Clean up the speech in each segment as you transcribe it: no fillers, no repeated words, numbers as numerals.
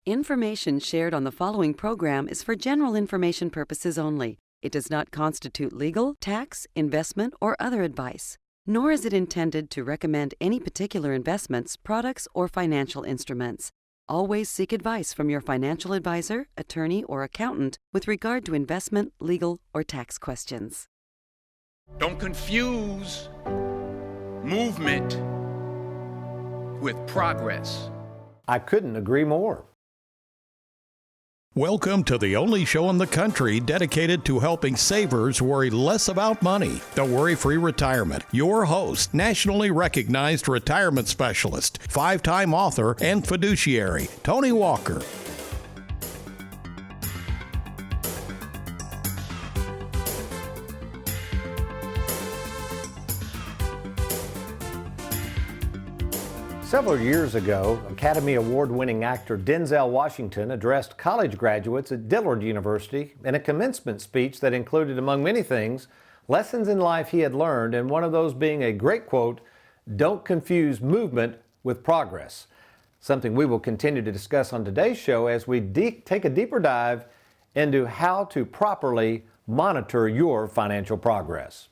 Information shared on the following program is for general information purposes only. It does not constitute legal, tax, investment, or other advice, nor is it intended to recommend any particular investments, products, or financial instruments. Always seek advice from your financial advisor, attorney, or accountant with regard to investment, legal, or tax questions. Don't confuse movement with progress. I couldn't agree more. Welcome to the only show in the country dedicated to helping savers worry less about money. The WorryFree Retirement. Your host, nationally recognized retirement specialist, 5-time author, and fiduciary, Tony Walker. Several years ago, Academy Award-winning actor Denzel Washington addressed college graduates at Dillard University in a commencement speech that included, among many things, lessons in life he had learned, and one of those being a great quote, "Don't confuse movement with progress," something we will continue to discuss on today's show as we take a deeper dive into how to properly monitor your financial progress.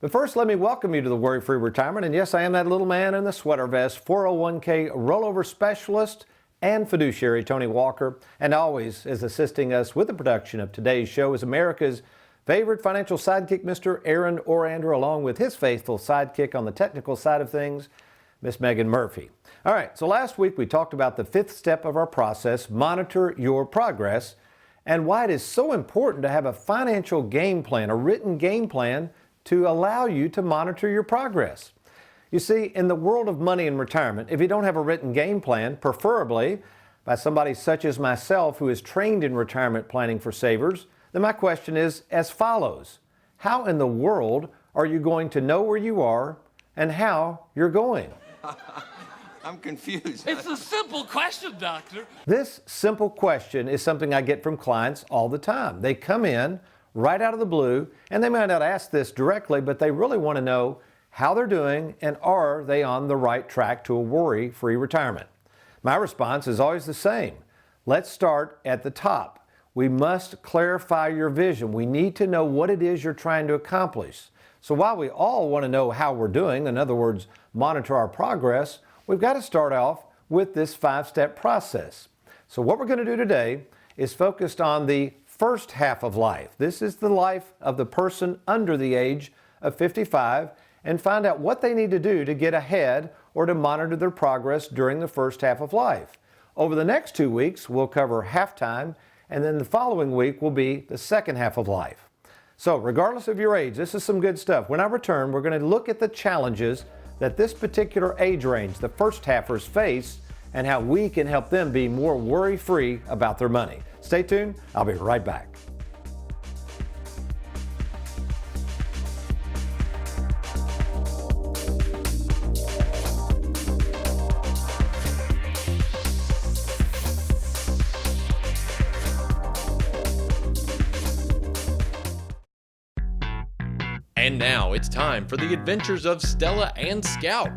But first, let me welcome you to the WorryFree Retirement. And yes, I am that little man in the sweater vest, 401k rollover specialist and fiduciary, Tony Walker. And always is assisting us with the production of today's show is America's favorite financial sidekick, Mr. Aaron Orander, along with his faithful sidekick on the technical side of things, Miss Megan Murphy. All right, so last week we talked about the fifth step of our process, monitor your progress, and why it is so important to have a financial game plan, a written game plan to allow you to monitor your progress. You see, in the world of money and retirement, if you don't have a written game plan, preferably by somebody such as myself who is trained in retirement planning for savers, then my question is as follows. How in the world are you going to know where you are and how you're going? I'm confused. It's a simple question, Doctor. This simple question is something I get from clients all the time. They come in right out of the blue, and they might not ask this directly, but they really want to know how they're doing and are they on the right track to a worry-free retirement. My response is always the same. Let's start at the top. We must clarify your vision. We need to know what it is you're trying to accomplish. So while we all want to know how we're doing, in other words, monitor our progress, we've got to start off with this 5-step process. So what we're going to do today is focused on the first half of life. This is the life of the person under the age of 55 and find out what they need to do to get ahead or to monitor their progress during the first half of life. Over the next 2 weeks, we'll cover halftime, and then the following week will be the second half of life. So regardless of your age, this is some good stuff. When I return, we're going to look at the challenges that this particular age range, the first halfers, face and how we can help them be more worry-free about their money. Stay tuned. I'll be right back. And now it's time for the adventures of Stella and Scout.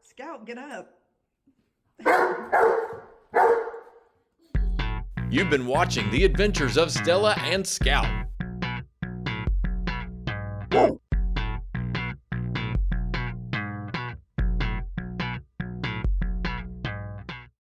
Scout, get up. You've been watching the adventures of Stella and Scout.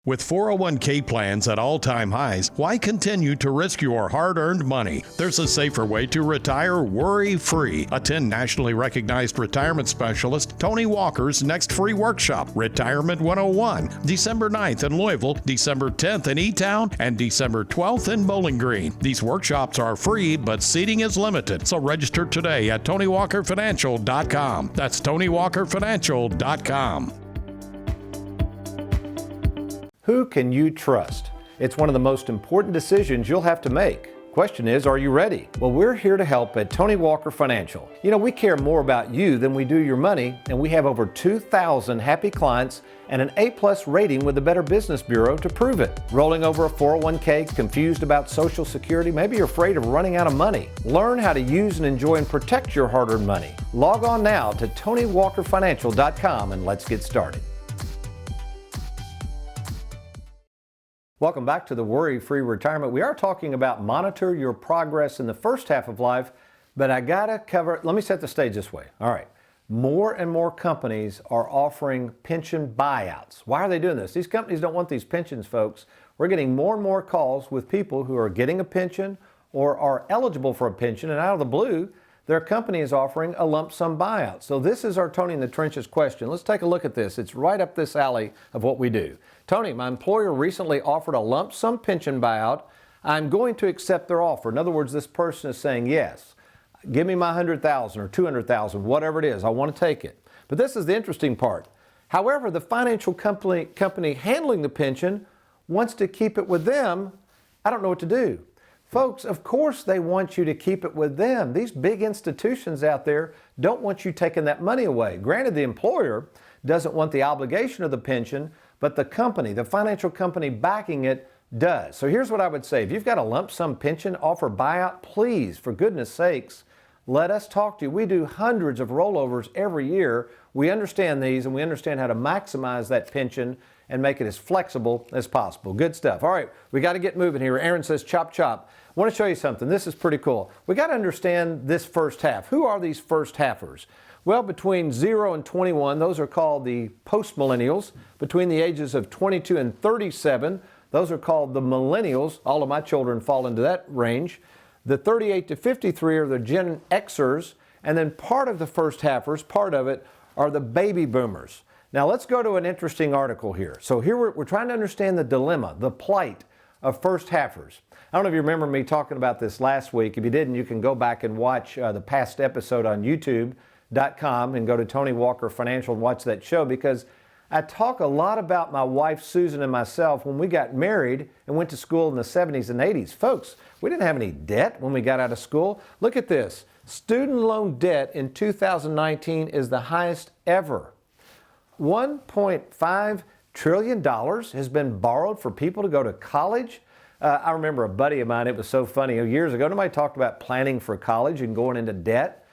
With 401k plans at all-time highs, why continue to risk your hard-earned money? There's a safer way to retire worry-free. Attend nationally recognized retirement specialist Tony Walker's next free workshop, Retirement 101, December 9th in Louisville, December 10th in E-Town, and December 12th in Bowling Green. These workshops are free, but seating is limited, so register today at TonyWalkerFinancial.com. That's TonyWalkerFinancial.com. Who can you trust? It's one of the most important decisions you'll have to make. Question is, are you ready? Well, we're here to help at Tony Walker Financial. You know, we care more about you than we do your money, and we have over 2,000 happy clients and an A+ rating with the Better Business Bureau to prove it. Rolling over a 401k, confused about Social Security, maybe you're afraid of running out of money. Learn how to use and enjoy and protect your hard-earned money. Log on now to TonyWalkerFinancial.com and let's get started. Welcome back to the Worry-Free Retirement. We are talking about monitor your progress in the first half of life, but I gotta cover, let me set the stage this way. All right, more and more companies are offering pension buyouts. Why are they doing this? These companies don't want these pensions, folks. We're getting more and more calls with people who are getting a pension or are eligible for a pension, and out of the blue, their company is offering a lump sum buyout. So this is our Tony in the Trenches question. Let's take a look at this. It's right up this alley of what we do. Tony, my employer recently offered a lump sum pension buyout. I'm going to accept their offer. In other words, this person is saying, yes, give me my $100,000 or $200,000, whatever it is, I want to take it. But this is the interesting part. However, the financial company handling the pension wants to keep it with them. I don't know what to do. Folks, of course they want you to keep it with them. These big institutions out there don't want you taking that money away. Granted, the employer doesn't want the obligation of the pension, but the company, the financial company backing it, does. So here's what I would say. If you've got a lump sum pension offer buyout, please, for goodness sakes, let us talk to you. We do hundreds of rollovers every year. We understand these and we understand how to maximize that pension and make it as flexible as possible. Good stuff. All right, we got to get moving here. Aaron says, chop, chop. I want to show you something. This is pretty cool. We got to understand this first half. Who are these first halfers? Well, between 0 and 21, those are called the post-millennials. Between the ages of 22 and 37, those are called the millennials. All of my children fall into that range. The 38 to 53 are the Gen Xers. And then part of the first halfers, part of it, are the baby boomers. Now let's go to an interesting article here. So here we're trying to understand the dilemma, the plight of first halfers. I don't know if you remember me talking about this last week. If you didn't, you can go back and watch the past episode on YouTube.com and go to Tony Walker Financial and watch that show, because I talk a lot about my wife Susan and myself when we got married and went to school in the 70s and 80s. Folks, we didn't have any debt when we got out of school. Look at this. Student loan debt in 2019 is the highest ever. $1.5 trillion has been borrowed for people to go to college. I remember a buddy of mine, it was so funny, years ago, nobody talked about planning for college and going into debt.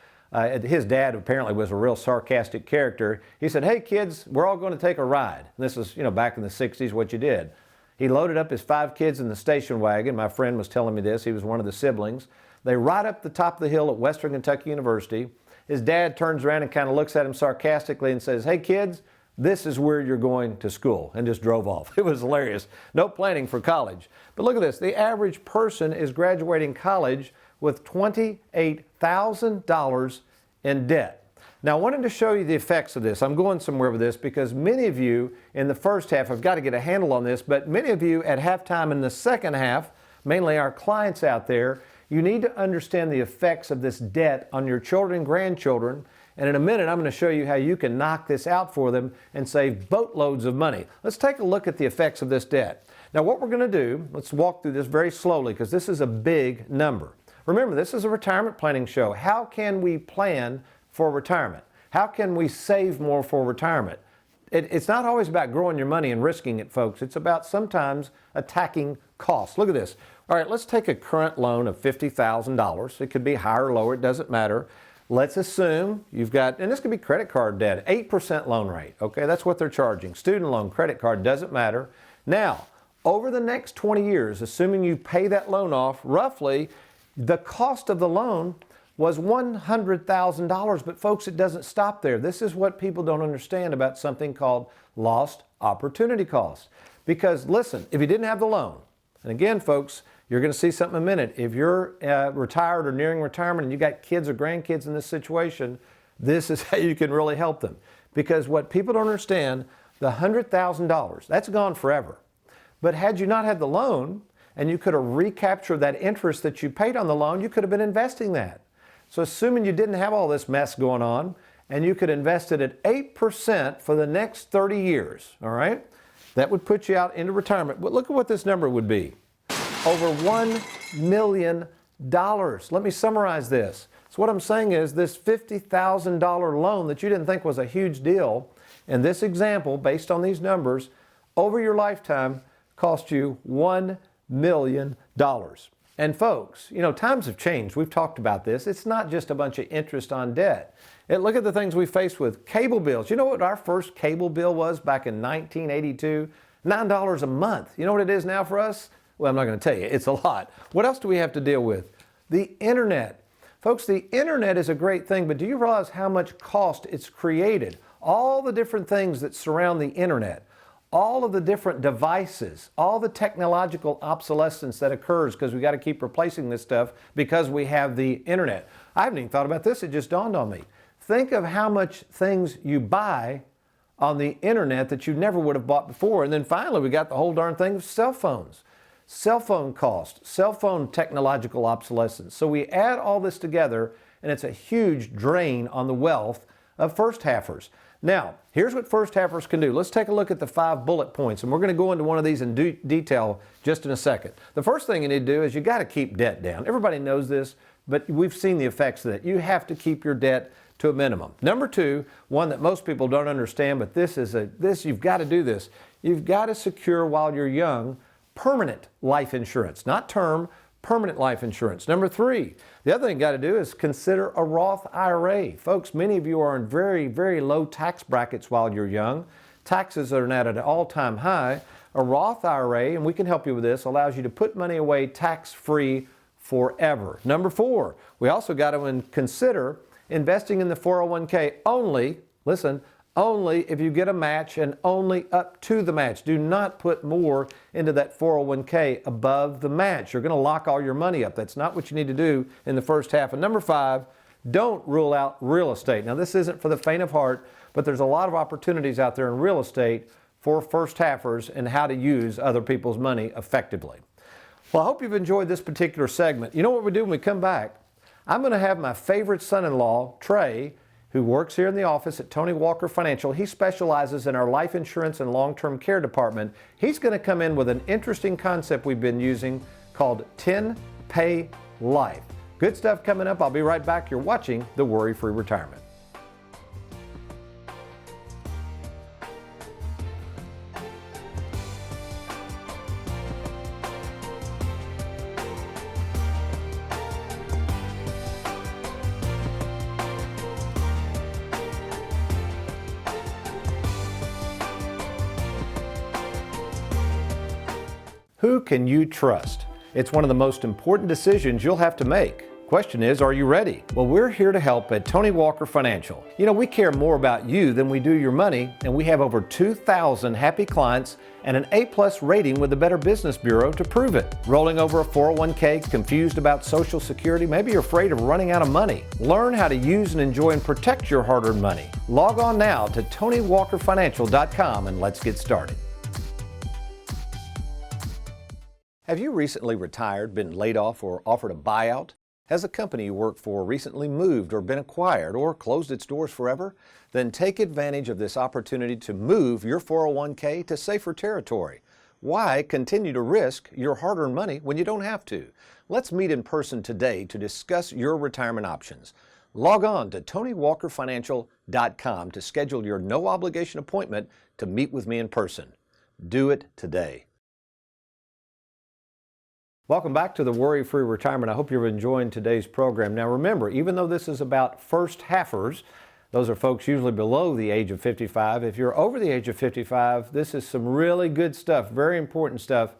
His dad apparently was a real sarcastic character. He said, hey kids, we're all going to take a ride. And this is, back in the 60s, what you did. He loaded up his 5 kids in the station wagon. My friend was telling me this. He was one of the siblings. They ride up the top of the hill at Western Kentucky University. His dad turns around and kind of looks at him sarcastically and says, hey kids, this is where you're going to school, and just drove off. It was hilarious. No planning for college. But look at this. The average person is graduating college with $28,000 in debt. Now, I wanted to show you the effects of this. I'm going somewhere with this because many of you in the first half have got to get a handle on this, but many of you at halftime in the second half, mainly our clients out there, you need to understand the effects of this debt on your children and grandchildren. And in a minute, I'm going to show you how you can knock this out for them and save boatloads of money. Let's take a look at the effects of this debt. Now, what we're going to do, let's walk through this very slowly because this is a big number. Remember, this is a retirement planning show. How can we plan for retirement? How can we save more for retirement? It's not always about growing your money and risking it, folks. It's about sometimes attacking costs. Look at this. All right, let's take a current loan of $50,000. It could be higher or lower, it doesn't matter. Let's assume you've got, and this could be credit card debt, 8% loan rate. Okay, that's what they're charging. Student loan, credit card, doesn't matter. Now, over the next 20 years, assuming you pay that loan off, roughly the cost of the loan was $100,000. But folks, it doesn't stop there. This is what people don't understand about something called lost opportunity cost. Because listen, if you didn't have the loan, and again, folks, you're going to see something in a minute. If you're retired or nearing retirement and you got kids or grandkids in this situation, this is how you can really help them. Because what people don't understand, the $100,000, that's gone forever. But had you not had the loan and you could have recaptured that interest that you paid on the loan, you could have been investing that. So assuming you didn't have all this mess going on and you could invest it at 8% for the next 30 years, all right? That would put you out into retirement. But look at what this number would be. over $1 million. Let me summarize this. So what I'm saying is this $50,000 loan that you didn't think was a huge deal, in this example, based on these numbers, over your lifetime cost you $1 million. And folks, you know, times have changed. We've talked about this. It's not just a bunch of interest on debt. And look at the things we faced with cable bills. You know what our first cable bill was back in 1982? $9 a month. You know what it is now for us? Well, I'm not going to tell you. It's a lot. What else do we have to deal with? The internet. Folks, the internet is a great thing, but do you realize how much cost it's created? All the different things that surround the internet, all of the different devices, all the technological obsolescence that occurs because we got to keep replacing this stuff because we have the internet. I haven't even thought about this. It just dawned on me. Think of how much things you buy on the internet that you never would have bought before. And then finally, we got the whole darn thing of cell phones. Cell phone cost, cell phone technological obsolescence. So we add all this together, and it's a huge drain on the wealth of first halfers. Now, here's what first halfers can do. Let's take a look at the 5 bullet points, and we're going to go into one of these in detail just in a second. The first thing you need to do is you got to keep debt down. Everybody knows this, but we've seen the effects of it. You have to keep your debt to a minimum. Number 2, one that most people don't understand, but you've got to do this. You've got to secure while you're young permanent life insurance, not term, permanent life insurance. Number 3, the other thing you got to do is consider a Roth IRA. Folks, many of you are in very, very low tax brackets while you're young. Taxes are at an all-time high. A Roth IRA, and we can help you with this, allows you to put money away tax-free forever. Number 4, we also got to consider investing in the 401k only, listen, only if you get a match and only up to the match. Do not put more into that 401k above the match. You're going to lock all your money up. That's not what you need to do in the first half. And number 5, don't rule out real estate. Now, this isn't for the faint of heart, but there's a lot of opportunities out there in real estate for first halfers and how to use other people's money effectively. Well, I hope you've enjoyed this particular segment. You know what we do when we come back? I'm going to have my favorite son-in-law, Trey, who works here in the office at Tony Walker Financial. He specializes in our life insurance and long-term care department. He's going to come in with an interesting concept we've been using called 10-Pay Life. Good stuff coming up. I'll be right back. You're watching the Worry-Free Retirement. Who can you trust? It's one of the most important decisions you'll have to make. Question is, are you ready? Well, we're here to help at Tony Walker Financial. You know, we care more about you than we do your money, and we have over 2,000 happy clients and an A+ rating with the Better Business Bureau to prove it. Rolling over a 401k, confused about Social Security, maybe you're afraid of running out of money. Learn how to use and enjoy and protect your hard-earned money. Log on now to TonyWalkerFinancial.com and let's get started. Have you recently retired, been laid off, or offered a buyout? Has a company you work for recently moved or been acquired or closed its doors forever? Then take advantage of this opportunity to move your 401k to safer territory. Why continue to risk your hard-earned money when you don't have to? Let's meet in person today to discuss your retirement options. Log on to TonyWalkerFinancial.com to schedule your no-obligation appointment to meet with me in person. Do it today. Welcome back to the Worry-Free Retirement. I hope you're enjoying today's program. Now remember, even though this is about first halfers, those are folks usually below the age of 55. If you're over the age of 55, this is some really good stuff, very important stuff,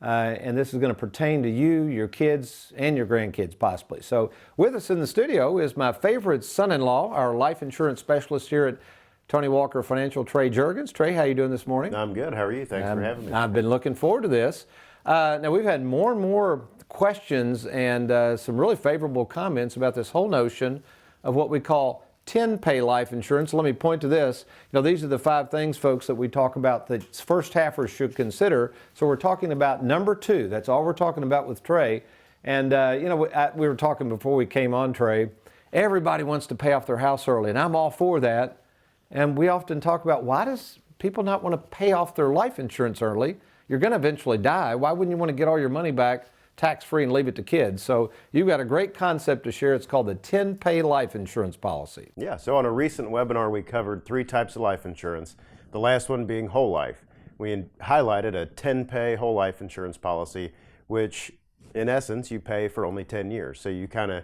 and this is going to pertain to you, your kids, and your grandkids possibly. So with us in the studio is my favorite son-in-law, our life insurance specialist here at Tony Walker Financial, Trey Juergens. Trey, how are you doing this morning? I'm good. How are you? Thanks for having me. I've been looking forward to this. Now, we've had more and more questions and some really favorable comments about this whole notion of what we call 10-pay life insurance. Let me point to this. You know, these are the 5 things, folks, that we talk about that first halfers should consider. So we're talking about number 2. That's all we're talking about with Trey. And, you know, we were talking before we came on, Trey. Everybody wants to pay off their house early, and I'm all for that. And we often talk about why does people not want to pay off their life insurance early? you're going to eventually die. Why wouldn't you want to get all your money back tax-free and leave it to kids? So you've got a great concept to share. It's called the 10-pay life insurance policy. Yeah, so on a recent webinar, we covered 3 types of life insurance, the last one being whole life. We highlighted a 10-pay whole life insurance policy, which in essence, you pay for only 10 years. So you kind of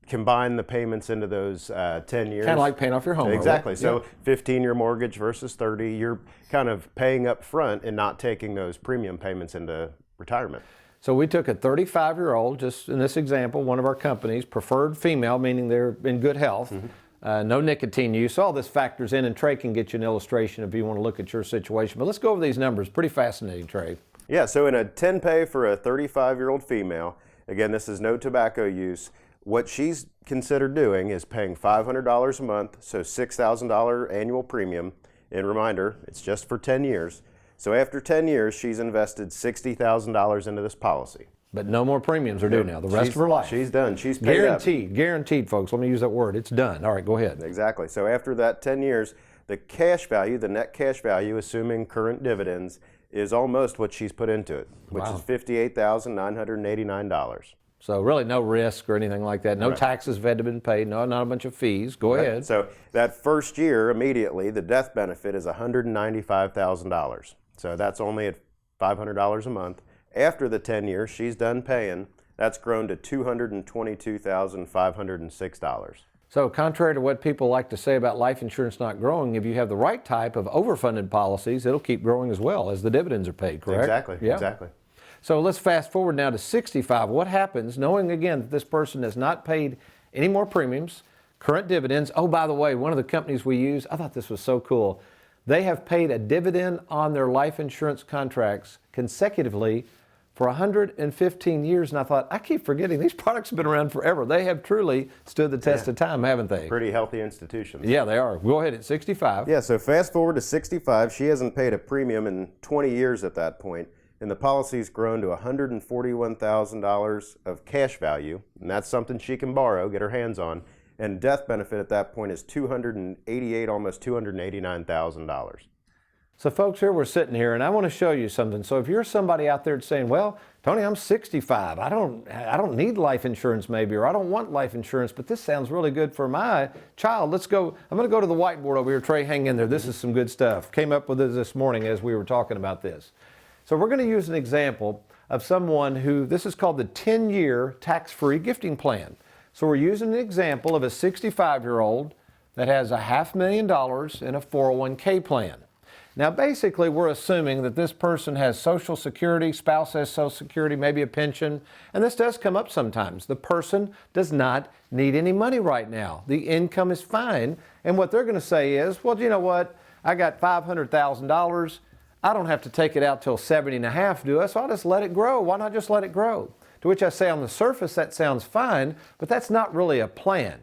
combine the payments into those 10 years. Kind of like paying off your home. Exactly. Right? So 15-year mortgage versus 30, you're kind of paying up front and not taking those premium payments into retirement. So we took a 35-year-old, just in this example, one of our companies, preferred female, meaning they're in good health, no nicotine use. All this factors in, and Trey can get you an illustration if you want to look at your situation. But let's go over these numbers. Pretty fascinating, Trey. Yeah, so in a 10-pay for a 35-year-old female, again, this is no tobacco use, what she's considered doing is paying $500 a month, so $6,000 annual premium. And reminder, it's just for 10 years. So after 10 years, she's invested $60,000 into this policy. But no more premiums are due now, the rest of her life. She's done. She's paid guaranteed. up. Guaranteed, folks. Let me use that word. It's done. All right, go ahead. Exactly. So after that 10 years, the cash value, the net cash value, assuming current dividends, is almost what she's put into it, which is $58,989. So really no risk or anything like that. No taxes have had to been paid. No, not a bunch of fees. Go ahead. So that first year, immediately, the death benefit is $195,000. So that's only at $500 a month. After the 10 years, she's done paying. That's grown to $222,506. So contrary to what people like to say about life insurance not growing, if you have the right type of overfunded policies, it'll keep growing as well as the dividends are paid, correct? Exactly, yeah. Exactly. So let's fast forward now to 65. What happens knowing again that this person has not paid any more premiums, current dividends? Oh, by the way, one of the companies we use, I thought this was so cool. They have paid a dividend on their life insurance contracts consecutively for 115 years, and I thought, I keep forgetting, these products have been around forever. They have truly stood the test of time, haven't they? Pretty healthy institutions. Yeah, they are. Go ahead at 65. Yeah, so fast forward to 65, she hasn't paid a premium in 20 years at that point, and the policy's grown to $141,000 of cash value, and that's something she can borrow, get her hands on, and death benefit at that point is $288,000, almost $289,000. So folks, here we're sitting here, and I want to show you something. So if you're somebody out there saying, well, Tony, I'm 65. I don't need life insurance maybe, or I don't want life insurance, but this sounds really good for my child. Let's go. I'm going to go to the whiteboard over here. Trey, hang in there. This is some good stuff. Came up with it this morning as we were talking about this. So we're going to use an example of someone who, this is called the 10-year tax-free gifting plan. So we're using an example of a 65-year-old that has $500,000 in a 401k plan. Now, basically, we're assuming that this person has Social Security, spouse has Social Security, maybe a pension, and this does come up sometimes. The person does not need any money right now. The income is fine, and what they're going to say is, well, you know what? I got $500,000. I don't have to take it out till 70 and a half, do I? So I'll just let it grow. Why not just let it grow? To which I say on the surface, that sounds fine, but that's not really a plan.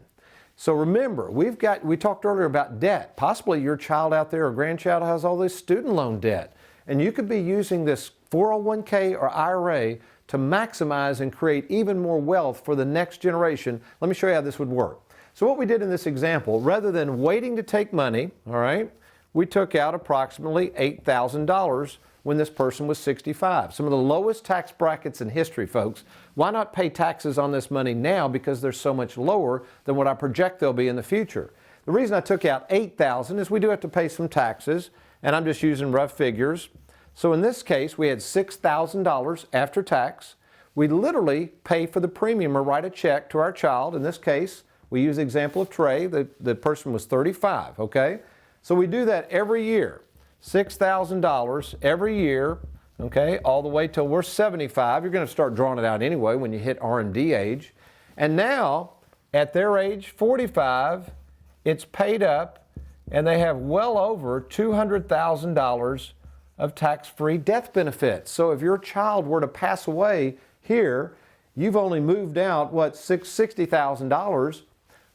So remember, we talked earlier about debt. Possibly your child out there or grandchild has all this student loan debt. And you could be using this 401k or IRA to maximize and create even more wealth for the next generation. Let me show you how this would work. So what we did in this example, rather than waiting to take money, all right, we took out approximately $8,000 when this person was 65. Some of the lowest tax brackets in history, folks. Why not pay taxes on this money now because they're so much lower than what I project they'll be in the future? The reason I took out $8,000 is we do have to pay some taxes, and I'm just using rough figures. So in this case, we had $6,000 after tax. We literally pay for the premium or write a check to our child. In this case, we use the example of Trey. The person was 35, okay? So we do that every year. $6,000 every year, okay, all the way till we're 75. You're going to start drawing it out anyway when you hit R&D age. And now, at their age 45, it's paid up, and they have well over $200,000 of tax-free death benefits. So if your child were to pass away here, you've only moved out, $60,000,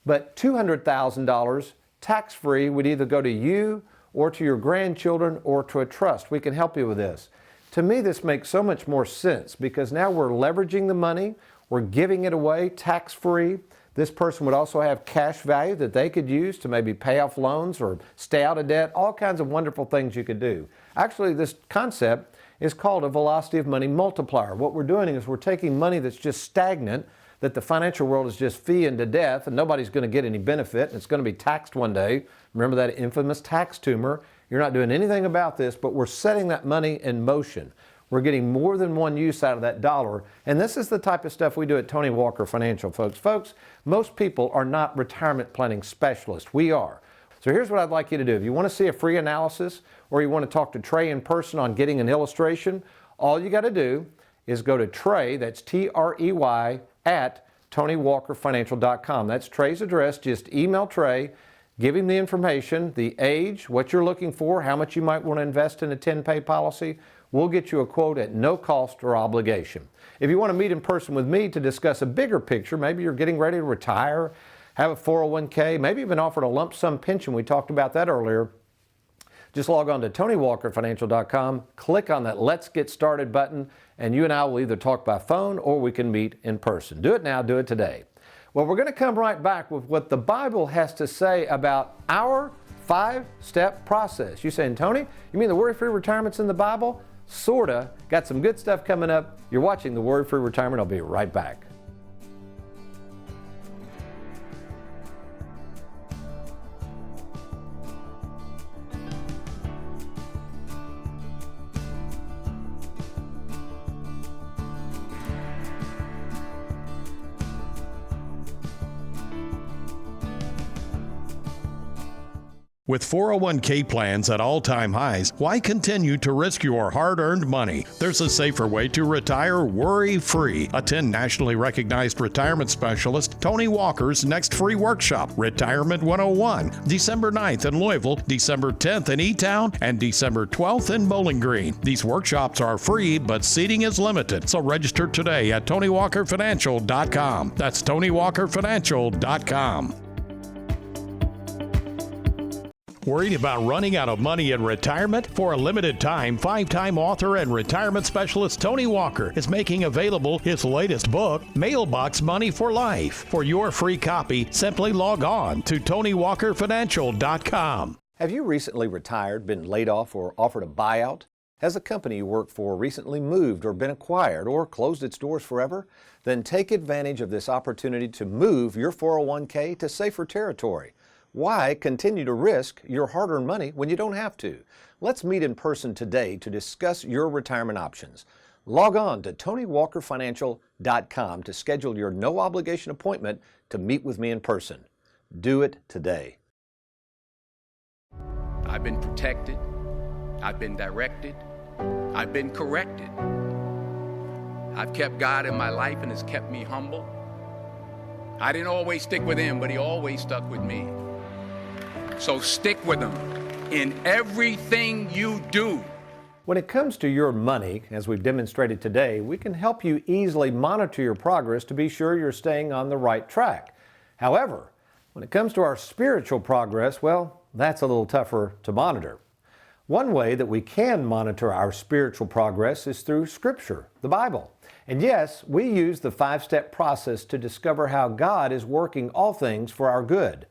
but $200,000 tax-free would either go to you or to your grandchildren, or to a trust. We can help you with this. To me, this makes so much more sense because now we're leveraging the money, we're giving it away tax-free. This person would also have cash value that they could use to maybe pay off loans or stay out of debt, all kinds of wonderful things you could do. Actually, this concept is called a velocity of money multiplier. What we're doing is we're taking money that's just stagnant, that the financial world is just feeing to death and nobody's going to get any benefit and it's going to be taxed one day. Remember that infamous tax tumor? You're not doing anything about this, but we're setting that money in motion. We're getting more than one use out of that dollar. And this is the type of stuff we do at Tony Walker Financial, folks. Folks, most people are not retirement planning specialists. We are. So here's what I'd like you to do. If you want to see a free analysis or you want to talk to Trey in person on getting an illustration, all you got to do is go to Trey, that's Trey, at TonyWalkerFinancial.com. That's Trey's address. Just email Trey, give him the information, the age, what you're looking for, how much you might want to invest in a 10-pay policy. We'll get you a quote at no cost or obligation. If you want to meet in person with me to discuss a bigger picture, maybe you're getting ready to retire, have a 401k, maybe you've been offered a lump sum pension. We talked about that earlier. Just log on to TonyWalkerFinancial.com, click on that Let's Get Started button, and you and I will either talk by phone or we can meet in person. Do it now, do it today. Well, we're going to come right back with what the Bible has to say about our 5-step process. You saying, Tony, you mean the Worry-Free Retirement's in the Bible? Sorta. Got some good stuff coming up. You're watching the Worry-Free Retirement. I'll be right back. With 401k plans at all-time highs, why continue to risk your hard-earned money? There's a safer way to retire worry-free. Attend nationally recognized retirement specialist Tony Walker's next free workshop, Retirement 101, December 9th in Louisville, December 10th in E-Town, and December 12th in Bowling Green. These workshops are free, but seating is limited, so register today at TonyWalkerFinancial.com. That's TonyWalkerFinancial.com. Worried about running out of money in retirement? For a limited time, 5-time author and retirement specialist Tony Walker is making available his latest book, Mailbox Money for Life. For your free copy, simply log on to TonyWalkerFinancial.com. Have you recently retired, been laid off, or offered a buyout? Has a company you work for recently moved or been acquired or closed its doors forever? Then take advantage of this opportunity to move your 401k to safer territory. Why continue to risk your hard-earned money when you don't have to? Let's meet in person today to discuss your retirement options. Log on to TonyWalkerFinancial.com to schedule your no-obligation appointment to meet with me in person. Do it today. I've been protected. I've been directed. I've been corrected. I've kept God in my life and it's kept me humble. I didn't always stick with Him, but He always stuck with me. So stick with Him in everything you do. When it comes to your money, as we've demonstrated today, we can help you easily monitor your progress to be sure you're staying on the right track. However, when it comes to our spiritual progress, well, that's a little tougher to monitor. One way that we can monitor our spiritual progress is through Scripture, the Bible. And yes, we use the 5-step process to discover how God is working all things for our good.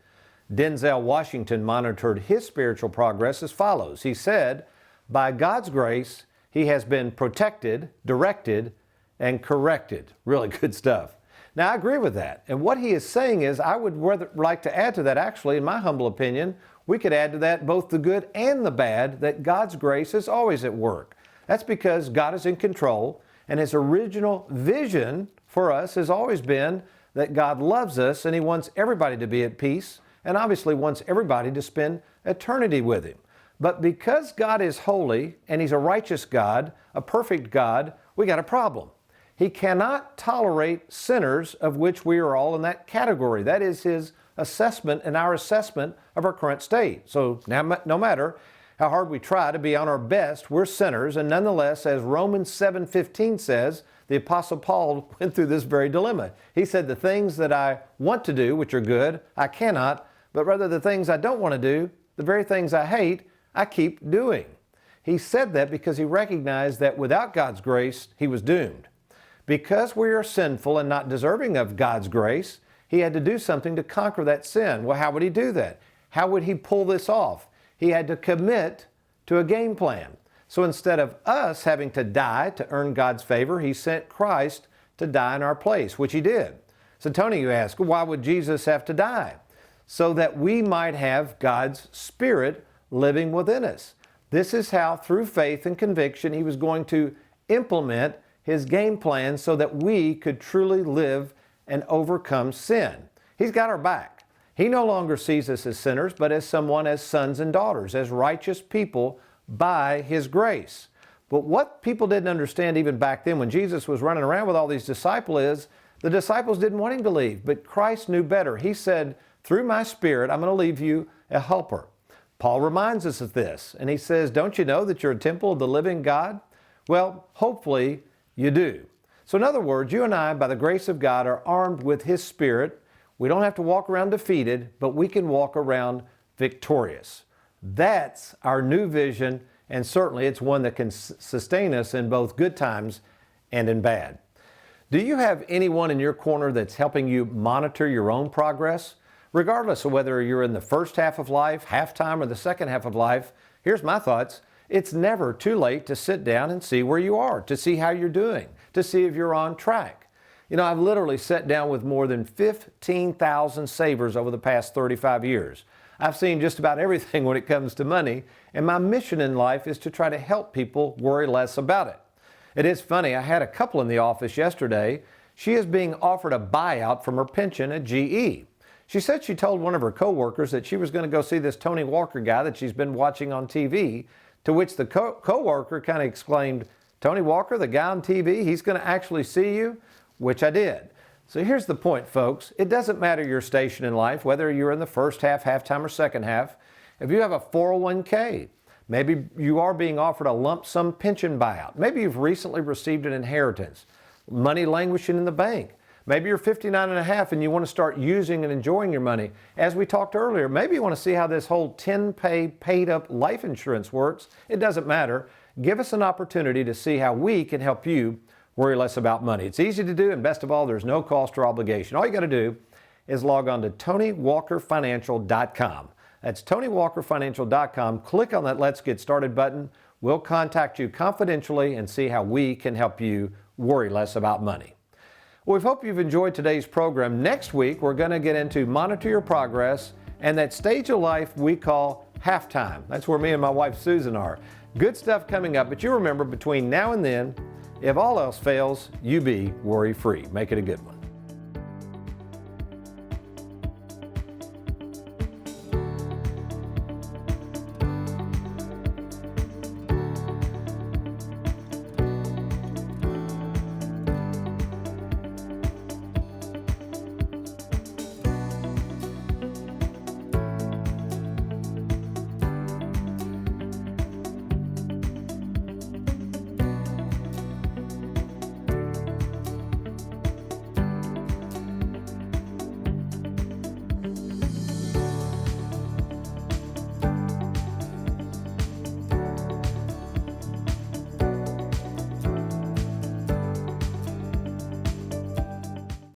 Denzel Washington monitored his spiritual progress as follows. He said, by God's grace, he has been protected, directed, and corrected. Really good stuff. Now, I agree with that. And what he is saying is, I would like to add to that, actually, in my humble opinion, we could add to that both the good and the bad, that God's grace is always at work. That's because God is in control, and His original vision for us has always been that God loves us and He wants everybody to be at peace, and obviously wants everybody to spend eternity with Him. But because God is holy and He's a righteous God, a perfect God, we got a problem. He cannot tolerate sinners, of which we are all in that category. That is His assessment and our assessment of our current state. So now, no matter how hard we try to be on our best, we're sinners, and nonetheless, as Romans 7:15 says, the Apostle Paul went through this very dilemma. He said, the things that I want to do, which are good, I cannot, but rather the things I don't want to do, the very things I hate, I keep doing. He said that because he recognized that without God's grace, he was doomed. Because we are sinful and not deserving of God's grace, he had to do something to conquer that sin. Well, how would he do that? How would he pull this off? He had to commit to a game plan. So instead of us having to die to earn God's favor, he sent Christ to die in our place, which he did. So Tony, you ask, why would Jesus have to die? So that we might have God's Spirit living within us. This is how, through faith and conviction, he was going to implement his game plan so that we could truly live and overcome sin. He's got our back. He no longer sees us as sinners, but as sons and daughters, as righteous people by his grace. But what people didn't understand even back then when Jesus was running around with all these disciples is the disciples didn't want him to leave, but Christ knew better. He said, through my Spirit, I'm going to leave you a helper. Paul reminds us of this, and he says, don't you know that you're a temple of the living God? Well, hopefully you do. So in other words, you and I, by the grace of God, are armed with his Spirit. We don't have to walk around defeated, but we can walk around victorious. That's our new vision, and certainly it's one that can sustain us in both good times and in bad. Do you have anyone in your corner that's helping you monitor your own progress? Regardless of whether you're in the first half of life, halftime, or the second half of life, here's my thoughts. It's never too late to sit down and see where you are, to see how you're doing, to see if you're on track. You know, I've literally sat down with more than 15,000 savers over the past 35 years. I've seen just about everything when it comes to money, and my mission in life is to try to help people worry less about it. It is funny, I had a couple in the office yesterday. She is being offered a buyout from her pension at GE. She said she told one of her coworkers that she was going to go see this Tony Walker guy that she's been watching on TV, to which the coworker kind of exclaimed, Tony Walker, the guy on TV, he's going to actually see you? Which I did. So here's the point, folks. It doesn't matter your station in life, whether you're in the first half, halftime, or second half. If you have a 401k, maybe you are being offered a lump sum pension buyout. Maybe you've recently received an inheritance, money languishing in the bank. Maybe you're 59 and a half and you want to start using and enjoying your money. As we talked earlier, maybe you want to see how this whole 10-pay paid up life insurance works. It doesn't matter. Give us an opportunity to see how we can help you worry less about money. It's easy to do, and best of all, there's no cost or obligation. All you got to do is log on to TonyWalkerFinancial.com. That's TonyWalkerFinancial.com. Click on that Let's Get Started button. We'll contact you confidentially and see how we can help you worry less about money. Well, we hope you've enjoyed today's program. Next week, we're going to get into monitor your progress and that stage of life we call halftime. That's where me and my wife Susan are. Good stuff coming up, but you remember, between now and then, if all else fails, you be worry-free. Make it a good one.